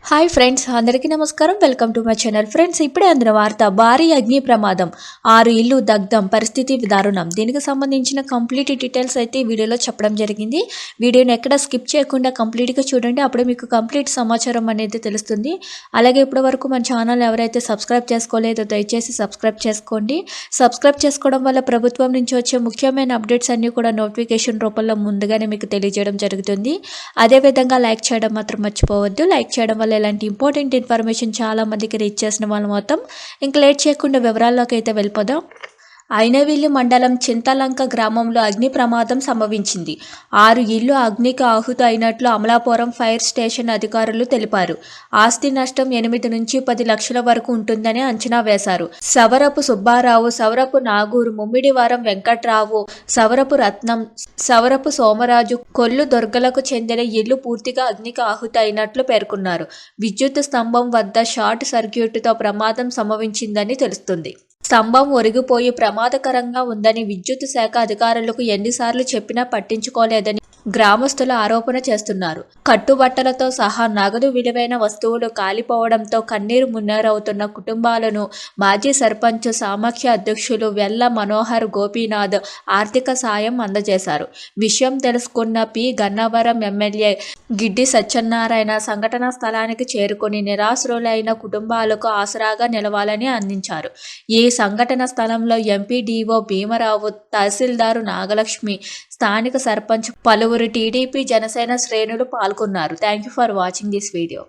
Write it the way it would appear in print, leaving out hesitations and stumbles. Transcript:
Hi friends, అందరికీ నమస్కారం. Welcome to my channel. Friends, ఇప్పుడే అందిన వార్త, భారీ అగ్ని ప్రమాదం, 6 ఇల్లు దగ్ధం, పరిస్థితి దారుణం. దీనికి సంబంధించిన కంప్లీట్ డీటెయిల్స్ అయితే ఈ వీడియోలో చెప్పడం జరిగింది. వీడియోని ఎక్కడ స్కిప్ చేయకుండా కంప్లీట్గా చూడండి, అప్పుడే మీకు కంప్లీట్ సమాచారం అనేది తెలుస్తుంది. అలాగే ఇప్పటి వరకు మన ఛానల్ ఎవరైతే సబ్స్క్రైబ్ చేసుకోలేదో దయచేసి సబ్స్క్రైబ్ చేసుకోండి. సబ్స్క్రైబ్ చేసుకోవడం వల్ల ప్రభుత్వం నుంచి వచ్చే ముఖ్యమైన అప్డేట్స్ అన్నీ కూడా నోటిఫికేషన్ రూపంలో ముందుగానే మీకు తెలియజేయడం జరుగుతుంది. అదేవిధంగా లైక్ చేయడం మాత్రం మర్చిపోవద్దు. లైక్ చేయడం వల్ల ఇలాంటి ఇంపార్టెంట్ ఇన్ఫర్మేషన్ చాలా మందికి రీచ్ చేసిన వాళ్ళు మొత్తం. ఇంకా లేట్ చేయకుండా వివరాల్లోకి అయితే వెళ్ళిపోదాం. అయినవిల్లి మండలం చింతలంక గ్రామంలో అగ్ని ప్రమాదం సంభవించింది. 6 ఇళ్లు అగ్నికి ఆహుతి అయినట్లు అమలాపురం ఫైర్ స్టేషన్ అధికారులు తెలిపారు. ఆస్తి నష్టం 8 నుంచి 10 లక్షల వరకు ఉంటుందని అంచనా వేశారు. సవరపు సుబ్బారావు, సవరపు నాగూరు, ముమ్మిడివారం వెంకట్రావు, సవరపు రత్నం, సవరపు సోమరాజు, కొల్లు దొర్గలకు చెందిన ఇళ్లు పూర్తిగా అగ్నికి ఆహుతి అయినట్లు పేర్కొన్నారు. విద్యుత్ స్తంభం వద్ద షార్ట్ సర్క్యూట్తో ప్రమాదం సంభవించిందని తెలుస్తుంది. స్తంభం ఒరిగిపోయి ప్రమాదకరంగా ఉందని విద్యుత్ శాఖ అధికారులకు ఎన్నిసార్లు చెప్పినా పట్టించుకోలేదని గ్రామస్తులు ఆరోపణ చేస్తున్నారు. కట్టుబట్టలతో సహా నగదు, విలువైన వస్తువులు కాలిపోవడంతో కన్నీరు మున్నీరవుతున్న కుటుంబాలను మాజీ సర్పంచ్ సామాఖ్య అధ్యక్షులు వెల్ల మనోహర్ గోపీనాథ్ ఆర్థిక సాయం అందజేశారు. విషయం తెలుసుకున్న పి. గన్నవరం ఎమ్మెల్యే గిడ్డి సత్యనారాయణ సంఘటనా స్థలానికి చేరుకుని నిరాశ్రులైన కుటుంబాలకు ఆసరాగా నిలవాలని అందించారు. ఈ సంఘటన స్థలంలో ఎంపీడీఓ భీమరావు, తహసీల్దారు నాగలక్ష్మి, స్థానిక సర్పంచ్, పలువురు టీడీపీ, జనసేన శ్రేణులు పాల్గొన్నారు. Thank you for watching this video.